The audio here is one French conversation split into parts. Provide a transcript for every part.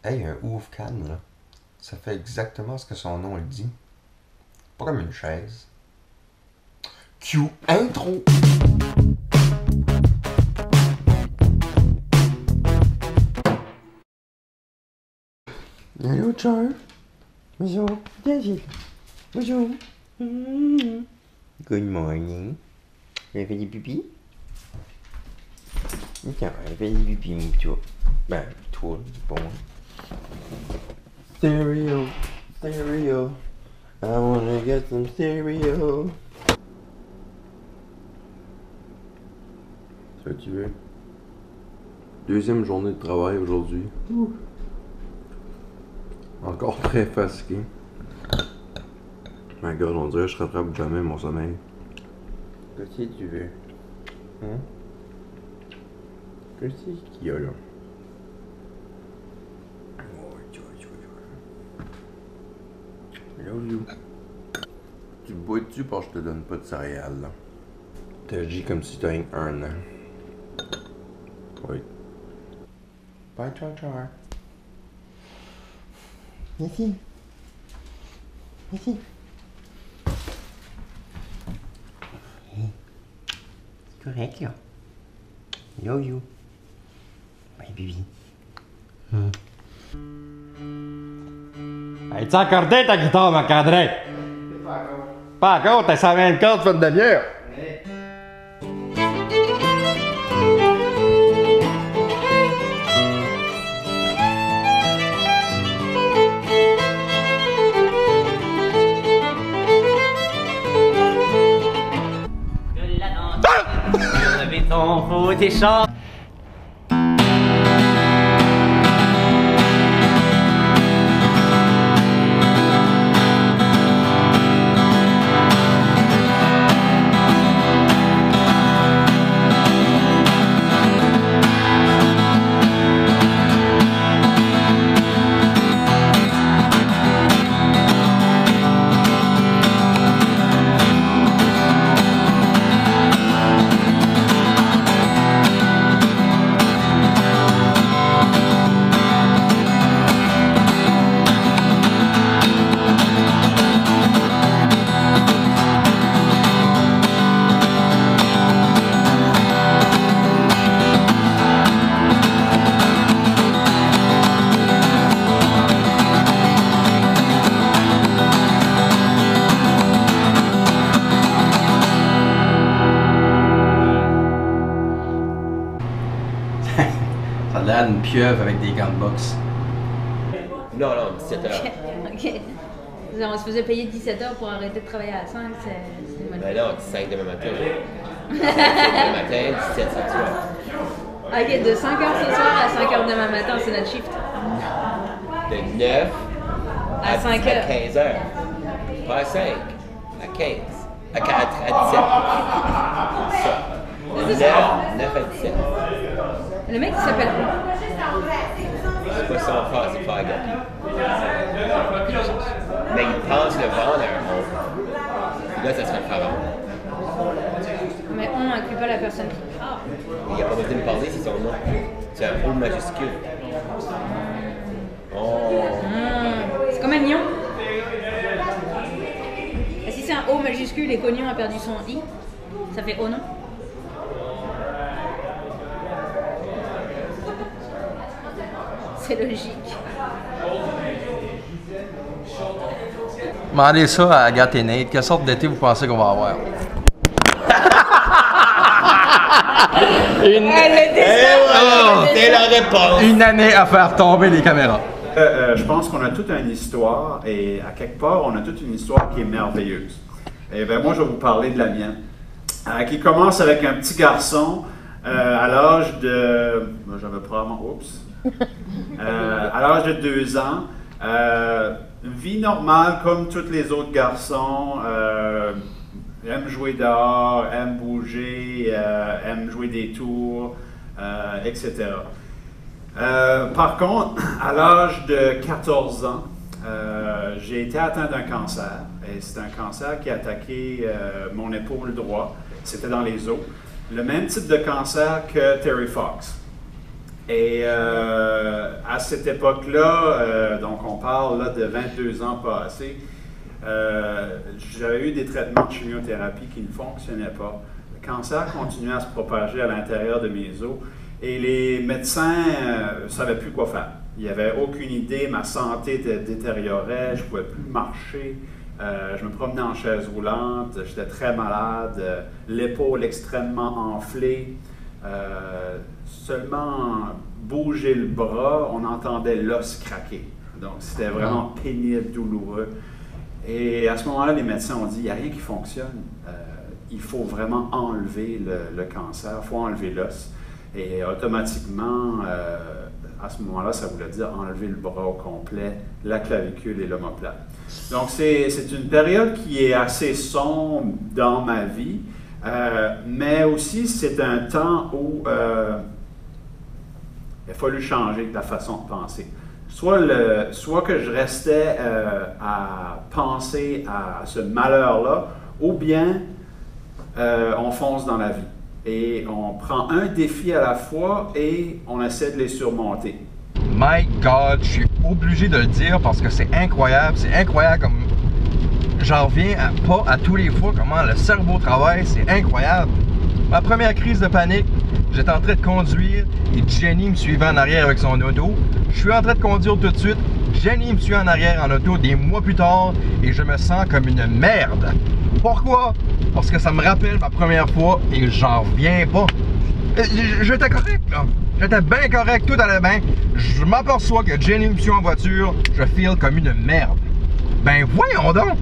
Hey, un ouvre-canne, là. Ça fait exactement ce que son nom le dit. Pas comme une chaise. Q intro! Allô, Charles? Bonjour, David. Bonjour. Good morning. Elle fait des pipis? Tiens, elle fait des pipis, mon petit. Ben, toi, bon. Stereo, stereo. I wanna get some stereo. Ça tu veux? Deuxième journée de travail aujourd'hui. Encore très fatigué. My God, on dirait que je rattrape jamais mon sommeil. Qu'est-ce que tu veux? Hein? Qu'est-ce qu'il y a là? I love you. Tu bois-tu parce que je te donne pas de céréales là? T'agis comme si t'as un an. Oui. Bye, Char Char. Ici. Ici. C'est correct là. Love you. Bye, baby. Es-tu accordé ta guitare, Marc-André? Pas encore, t'as 120 cordes, fait une demi-heure. De la dentelle, le béton, faut tes chants. Ça a l'air d'une pieuvre avec des gants de boxe. Non, 17 heures. Ok. On se faisait payer 17 heures pour arrêter de travailler à 5, c'est mal. Ben non, 5 demain matin. 5 demain matin, 17 ce soir. Ok, de 5 heures ce soir à 5 heures demain matin, c'est notre shift. De 9 À 5 heures. 15 heures. Pas à 5, à 15. À 4, à 17. C'est ça. 9 à 17. Le mec il s'appelle. C'est pas son frère, c'est pas gars. Mais il pense le vendre à un mot. Là, ça serait le pharaon. Mais on n'inclut pas la personne qui parle. Il n'y a pas besoin de parler, c'est son nom. C'est un O majuscule. Oh. C'est comme un nion. Et si c'est un O majuscule et qu'Oignon a perdu son I, ça fait O non. C'est logique. Demandez ça à Agathe et Nate. Quelle sorte d'été vous pensez qu'on va avoir? C'est la réponse. Une année à faire tomber les caméras. Je pense qu'on a toute une histoire et à quelque part, on a toute une histoire qui est merveilleuse. Et bien, moi, je vais vous parler de la mienne, qui commence avec un petit garçon à l'âge de... J'avais probablement... Oups. À l'âge de 2 ans. Une vie normale comme tous les autres garçons. Aime jouer dehors, aime bouger, aime jouer des tours, etc. Par contre, à l'âge de 14 ans, j'ai été atteint d'un cancer. Et c'est un cancer qui a attaqué mon épaule droite. C'était dans les os. Le même type de cancer que Terry Fox. Et à cette époque-là, donc on parle là, de 22 ans passés, j'avais eu des traitements de chimiothérapie qui ne fonctionnaient pas. Le cancer continuait à se propager à l'intérieur de mes os et les médecins ne savaient plus quoi faire. Ils n'avaient aucune idée, ma santé détériorait, je ne pouvais plus marcher, je me promenais en chaise roulante, j'étais très malade, l'épaule extrêmement enflée. Seulement bouger le bras, on entendait l'os craquer. Donc c'était vraiment pénible, douloureux. Et à ce moment-là, les médecins ont dit, il n'y a rien qui fonctionne. Il faut vraiment enlever le cancer, il faut enlever l'os. Et automatiquement, à ce moment-là, ça voulait dire enlever le bras au complet, la clavicule et l'omoplate. Donc c'est une période qui est assez sombre dans ma vie. Mais aussi, c'est un temps où il a fallu changer la façon de penser. Soit que je restais à penser à ce malheur-là, ou bien on fonce dans la vie. Et on prend un défi à la fois et on essaie de les surmonter. My God, je suis obligé de le dire parce que c'est incroyable comme... J'en reviens pas à tous les fois comment le cerveau travaille, c'est incroyable. Ma première crise de panique, j'étais en train de conduire et Jenny me suivait en arrière avec son auto. Je suis en train de conduire tout de suite, Jenny me suit en arrière en auto des mois plus tard et je me sens comme une merde. Pourquoi? Parce que ça me rappelle ma première fois et j'en reviens pas. J'étais correct là, j'étais bien correct, tout allait bien. Je m'aperçois que Jenny me suit en voiture, je feel comme une merde. Ben voyons donc!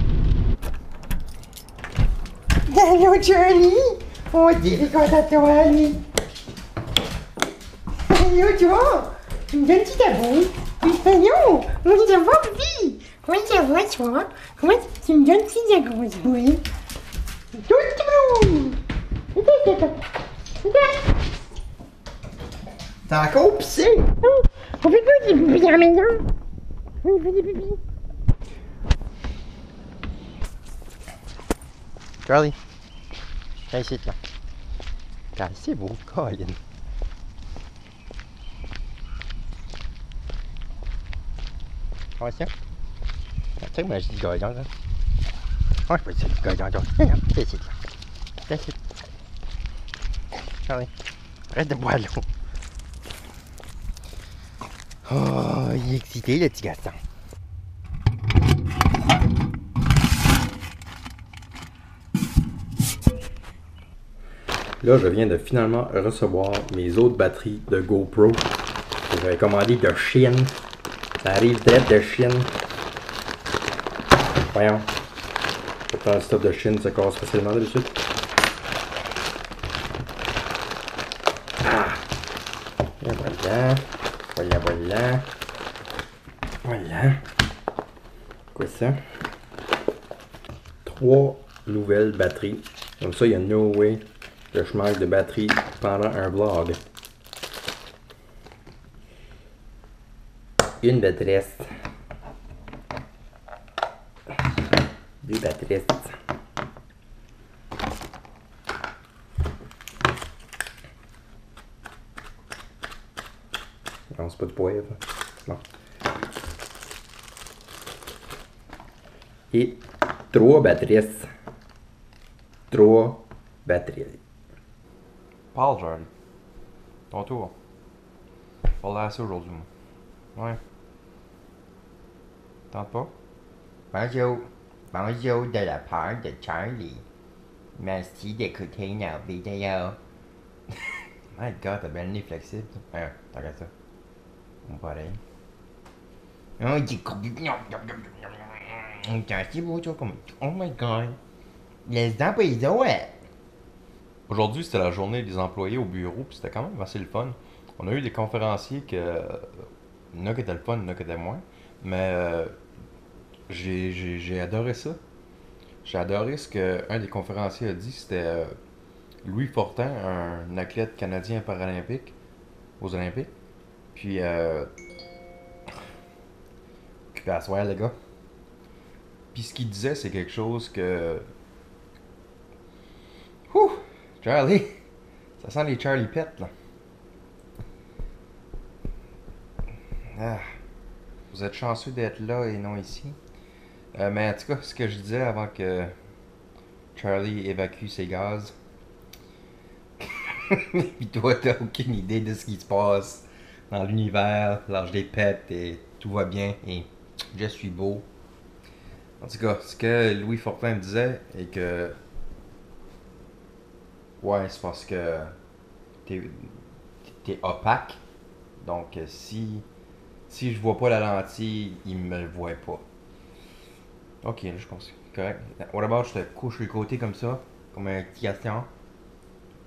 Allô, Johnny? On dirait qu'on t'attend, Annie. Allô, toi? Tu me donnes petit abon? Allô? On dit d'avoir vie. Comment ça va, toi? Comment tu me donnes petit abon, oui? Tout. T'as encore pissé? On fait pas des pipis à la maison? Oui, on fait des pipis. Charlie, viens ici, là. Regarde, c'est beau, Colin. Ouais, ça. Tu sais, moi, je dis gaillon, là. Moi, je peux dire du gaillon, là. Viens, viens ici, là. Viens ici. Charlie, arrête de boire l'eau. Oh, il est excité, le petit garçon. Là, je viens de finalement recevoir mes autres batteries de GoPro que j'avais commandées de Chine. Ça arrive direct de Chine. Voyons. Pourtant, le stuff de Chine se casse facilement d'habitude. Ah! Et voilà. Voilà. Voilà. Quoi ça? 3 nouvelles batteries. Comme ça, il y a no way que je manque de batterie pendant un vlog. Une batterie. 2 batteries. Non, c'est pas du poivre. Non. Et 3 batteries. 3 batteries. Parle, Charlie. Ton tour. Parle assez aujourd'hui, moi. Ouais. Tente pas? Bonjour. Bonjour de la part de Charlie. Merci d'écouter nos vidéos. My God, t'as bien le nez flexible. Ouais, regarde ça. On pareil. Oh, c'est beau, toi, comme... Oh my God. Les employés, ouais. Aujourd'hui, c'était la journée des employés au bureau, puis c'était quand même assez le fun. On a eu des conférenciers que... Il y en a qui étaient le fun, il y en a qui étaient moins. Mais j'ai adoré ça. J'ai adoré ce qu'un des conférenciers a dit. C'était Louis Fortin, un athlète canadien paralympique aux Olympiques. Puis... occupé à soir, les gars. Puis ce qu'il disait, c'est quelque chose que... Ouh! Charlie! Ça sent les Charlie Pets, là. Vous êtes chanceux d'être là et non ici. Mais en tout cas, ce que je disais avant que Charlie évacue ses gaz. Puis toi, t'as aucune idée de ce qui se passe dans l'univers, l'âge des pets et tout va bien et je suis beau. En tout cas, ce que Louis Fortin me disait est que ouais, c'est parce que t'es opaque. Donc si je vois pas la lentille, il me le voit pas. Ok, là je pense que c'est correct. What about je te couche le côté comme ça, comme un petit gaston.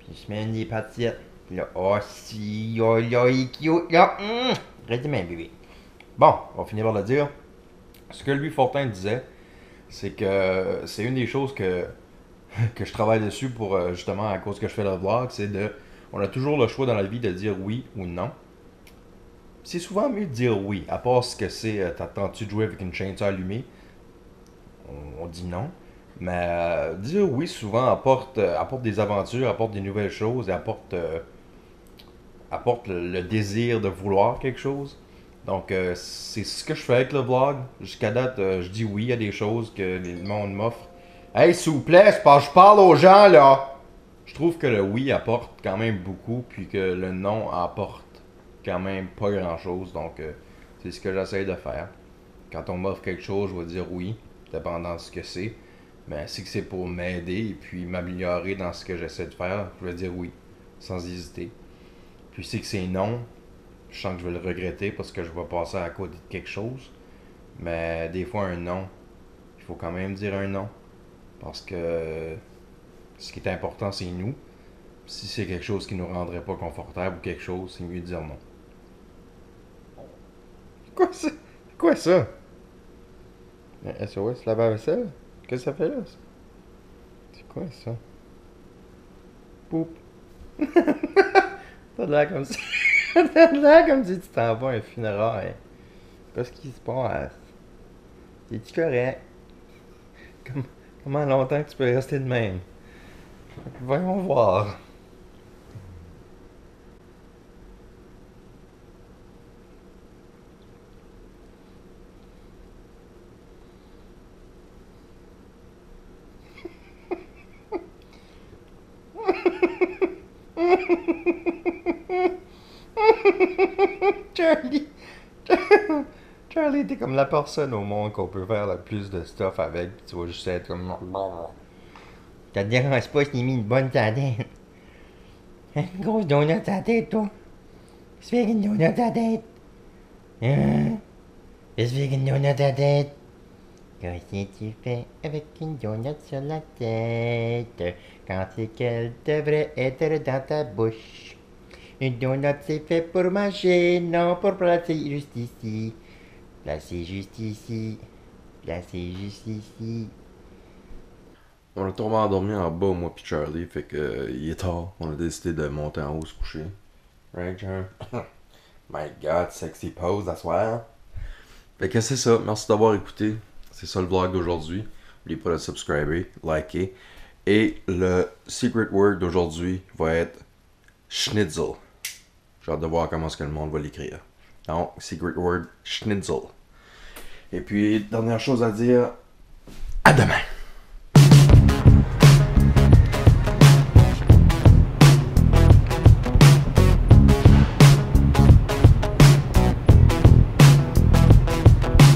Puis je mets des patillettes. Puis là, oh si, oh là, il est cute, là. Arrêtez mes bébés. Bon, on va finir par le dire. Ce que Louis Fortin disait, c'est que c'est une des choses que je travaille dessus pour justement à cause que je fais le vlog, c'est de. On a toujours le choix dans la vie de dire oui ou non. C'est souvent mieux de dire oui, à part ce que c'est, t'attends-tu de jouer avec une chainsaw allumée? On dit non. Mais dire oui souvent apporte des aventures, apporte des nouvelles choses, et apporte le désir de vouloir quelque chose. Donc c'est ce que je fais avec le vlog. Jusqu'à date, je dis oui à des choses que le monde m'offre. Hey, s'il vous plaît, c'est parce que je parle aux gens là. Je trouve que le oui apporte quand même beaucoup, puis que le non apporte quand même pas grand chose. Donc c'est ce que j'essaie de faire. Quand on m'offre quelque chose, je vais dire oui, dépendant de ce que c'est. Mais si c'est pour m'aider et puis m'améliorer dans ce que j'essaie de faire, je vais dire oui, sans hésiter. Puis si c'est non, je sens que je vais le regretter parce que je vais passer à côté de quelque chose. Mais des fois un non, il faut quand même dire un non. Parce que ce qui est important c'est nous. Si c'est quelque chose qui nous rendrait pas confortable ou quelque chose, c'est mieux de dire non. Quoi ça? SOS, la vaisselle? Qu'est-ce que ça fait là? C'est quoi ça? Poup! T'as l'air comme si. T'as l'air comme si tu t'en vas à un funérail. Qu'est-ce qui se passe? Es-tu correct? Comment longtemps que tu peux rester de même? Voyons voir. Charlie, t'es comme la personne au monde qu'on peut faire le plus de stuff avec, pis tu vas juste être comme. Ça te dérange pas, je t'ai mis une bonne tadette. Une grosse donut à la tête, toi. Je fais une donut à la tête. Hein? Je fais une donut à la tête. Qu'est-ce que tu fais avec une donut sur la tête? Quand c'est qu'elle devrait être dans ta bouche. Une donut c'est fait pour manger, non pour placer juste ici. Placer juste ici. Placer juste ici. On a tombé endormi en bas, moi pis Charlie, fait que il est tard. On a décidé de monter en haut se coucher. Right, Charlie? My God, sexy pose à soir. Fait que c'est ça. Merci d'avoir écouté. C'est ça le vlog d'aujourd'hui. N'oubliez pas de subscriber, liker. Et le secret word d'aujourd'hui va être schnitzel. J'ai hâte de voir comment est-ce que le monde va l'écrire. Donc, secret word, schnitzel. Et puis, dernière chose à dire, à demain!